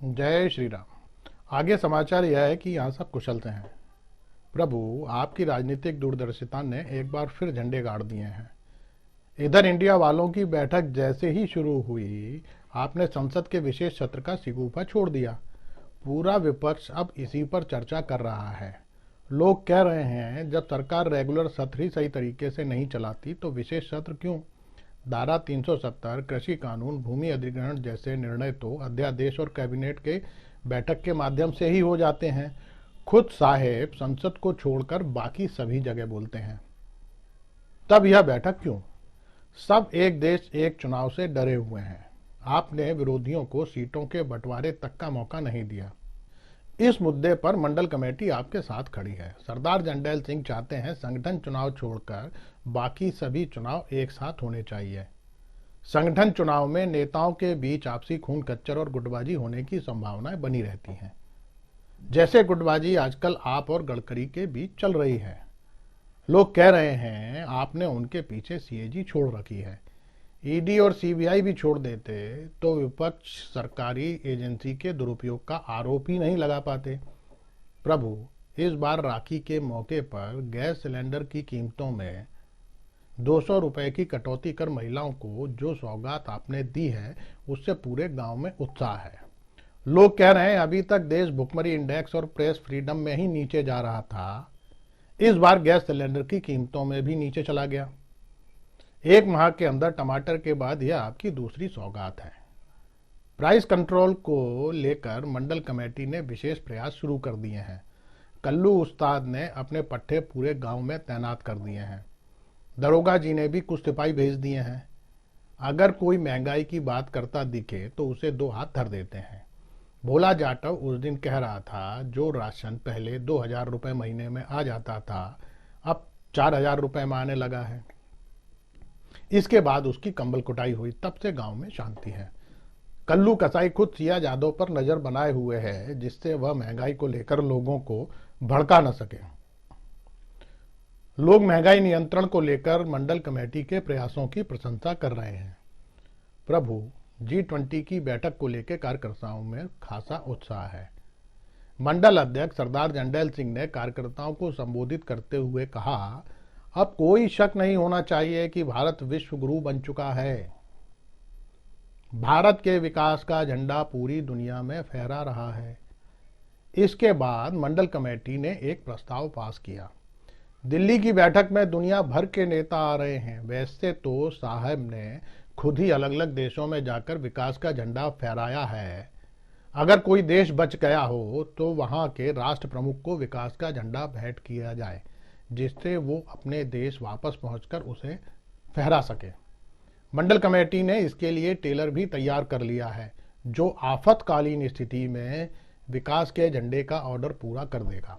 जय श्री राम। आगे समाचार यह है कि यहाँ सब कुशल से हैं। प्रभु, आपकी राजनीतिक दूरदर्शिता ने एक बार फिर झंडे गाड़ दिए हैं। इधर इंडिया वालों की बैठक जैसे ही शुरू हुई, आपने संसद के विशेष सत्र का सिगूफा छोड़ दिया। पूरा विपक्ष अब इसी पर चर्चा कर रहा है। लोग कह रहे हैं, जब सरकार रेगुलर सत्र ही सही तरीके से नहीं चलाती तो विशेष सत्र क्यों? धारा 370, कृषि कानून, भूमि अधिग्रहण जैसे निर्णय तो अध्यादेश और कैबिनेट के बैठक के माध्यम से ही हो जाते हैं। खुद साहेब संसद को छोड़कर बाकी सभी जगह बोलते हैं। तब यह बैठक क्यों? सब एक देश एक चुनाव से डरे हुए हैं। आपने विरोधियों को सीटों के बंटवारे तक का मौका नहीं दिया। इस मुद्दे पर मंडल कमेटी आपके साथ खड़ी है। सरदार जंडैल सिंह चाहते हैं संगठन चुनाव छोड़कर बाकी सभी चुनाव एक साथ होने चाहिए। संगठन चुनाव में नेताओं के बीच आपसी खून खच्चर और गुटबाजी होने की संभावनाएं बनी रहती हैं, जैसे गुटबाजी आजकल आप और गडकरी के बीच चल रही है। लोग कह रहे हैं आपने उनके पीछे सीएजी छोड़ रखी है। ईडी और सीबीआई भी छोड़ देते तो विपक्ष सरकारी एजेंसी के दुरुपयोग का आरोप ही नहीं लगा पाते। प्रभु, इस बार राखी के मौके पर गैस सिलेंडर की कीमतों में 200 रुपए की कटौती कर महिलाओं को जो सौगात आपने दी है, उससे पूरे गांव में उत्साह है। लोग कह रहे हैं अभी तक देश भुखमरी इंडेक्स और प्रेस फ्रीडम में ही नीचे जा रहा था, इस बार गैस सिलेंडर की कीमतों में भी नीचे चला गया। एक माह के अंदर टमाटर के बाद यह आपकी दूसरी सौगात है। प्राइस कंट्रोल को लेकर मंडल कमेटी ने विशेष प्रयास शुरू कर दिए हैं। कल्लू उस्ताद ने अपने पट्टे पूरे गांव में तैनात कर दिए हैं। दरोगा जी ने भी कुछ सिपाही भेज दिए हैं। अगर कोई महंगाई की बात करता दिखे तो उसे दो हाथ धर देते हैं। भोला जाटव उस दिन कह रहा था, जो राशन पहले 2000 रुपए महीने में आ जाता था, अब 4000 रुपए में आने लगा है। इसके बाद उसकी कंबल कुटाई हुई, तब से गांव में शांति है। कल्लू कसाई खुद सिया जादव पर नजर बनाए हुए है, जिससे वह महंगाई को लेकर लोगों को भड़का न सके। लोग महंगाई नियंत्रण को लेकर मंडल कमेटी के प्रयासों की प्रशंसा कर रहे हैं। प्रभु, G20 की बैठक को लेकर कार्यकर्ताओं में खासा उत्साह है। मंडल अध्यक्ष सरदार जंडैल सिंह ने कार्यकर्ताओं को संबोधित करते हुए कहा, अब कोई शक नहीं होना चाहिए कि भारत विश्व गुरु बन चुका है। भारत के विकास का झंडा पूरी दुनिया में फहरा रहा है। इसके बाद मंडल कमेटी ने एक प्रस्ताव पास किया। दिल्ली की बैठक में दुनिया भर के नेता आ रहे हैं। वैसे तो साहब ने खुद ही अलग अलग देशों में जाकर विकास का झंडा फहराया है। अगर कोई देश बच गया हो तो वहां के राष्ट्र प्रमुख को विकास का झंडा भेंट किया जाए, जिससे वो अपने देश वापस पहुंचकर उसे फहरा सके। मंडल कमेटी ने इसके लिए टेलर भी तैयार कर लिया है, जो आफतकालीन स्थिति में विकास के झंडे का ऑर्डर पूरा कर देगा।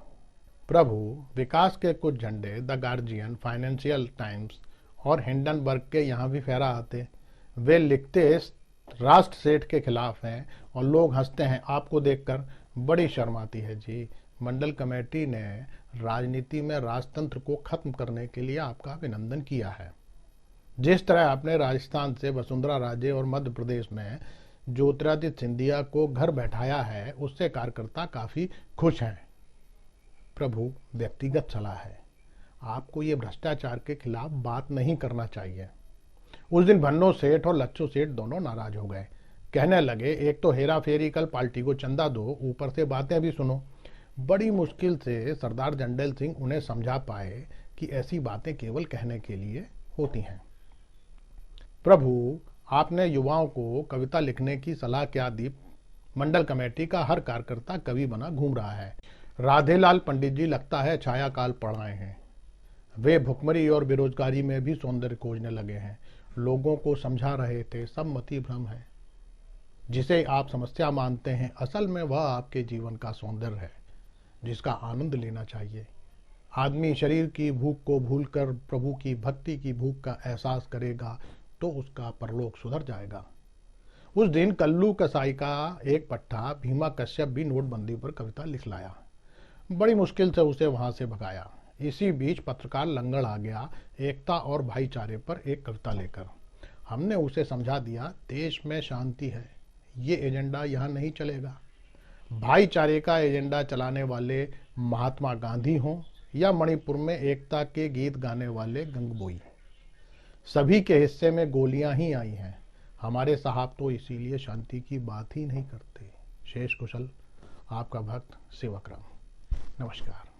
प्रभु, विकास के कुछ झंडे द गार्जियन, फाइनेंशियल टाइम्स और हिंडनबर्ग के यहाँ भी फहरा आते। वे लिखते राष्ट्र सेठ के खिलाफ हैं और लोग हंसते हैं। आपको देखकर बड़ी शर्म आती है जी। मंडल कमेटी ने राजनीति में राजतंत्र को खत्म करने के लिए आपका अभिनंदन किया है। जिस तरह आपने राजस्थान से वसुंधरा राजे और मध्य प्रदेश में ज्योतिरादित्य सिंधिया को घर बैठाया है, उससे कार्यकर्ता काफी खुश हैं। प्रभु, व्यक्तिगत सलाह है, आपको ये भ्रष्टाचार के खिलाफ बात नहीं करना चाहिए। उस दिन भन्नो सेठ और लच्छू सेठ दोनों नाराज हो गए। कहने लगे, एक तो हेरा फेरी, कल पार्टी को चंदा दो, ऊपर से बातें भी सुनो। बड़ी मुश्किल से सरदार जंडैल सिंह उन्हें समझा पाए कि ऐसी बातें केवल कहने के लिए होती हैं। प्रभु, आपने युवाओं को कविता लिखने की सलाह क्या दी? मंडल कमेटी का हर कार्यकर्ता कवि बना घूम रहा है। राधेलाल पंडित जी लगता है छाया काल पढ़ रहे हैं। वे भुखमरी और बेरोजगारी में भी सौंदर्य खोजने लगे हैं। लोगों को समझा रहे थे, सब मति भ्रम है। जिसे आप समस्या मानते हैं, असल में वह आपके जीवन का सौंदर्य है, जिसका आनंद लेना चाहिए। आदमी शरीर की भूख को भूलकर प्रभु की भक्ति की भूख का एहसास करेगा तो उसका परलोक सुधर जाएगा। उस दिन कल्लू कसाई का एक पट्टा भीमा कश्यप भी नोटबंदी पर कविता लिख लाया। बड़ी मुश्किल से उसे वहां से भगाया। इसी बीच पत्रकार लंगड़ आ गया, एकता और भाईचारे पर एक कविता लेकर। हमने उसे समझा दिया, देश में शांति है, ये एजेंडा यहाँ नहीं चलेगा। भाईचारे का एजेंडा चलाने वाले महात्मा गांधी हों या मणिपुर में एकता के गीत गाने वाले गंगबोई, सभी के हिस्से में गोलियां ही आई हैं। हमारे साहब तो इसीलिए शांति की बात ही नहीं करते। शेष कुशल, आपका भक्त सेवक राम। नमस्कार।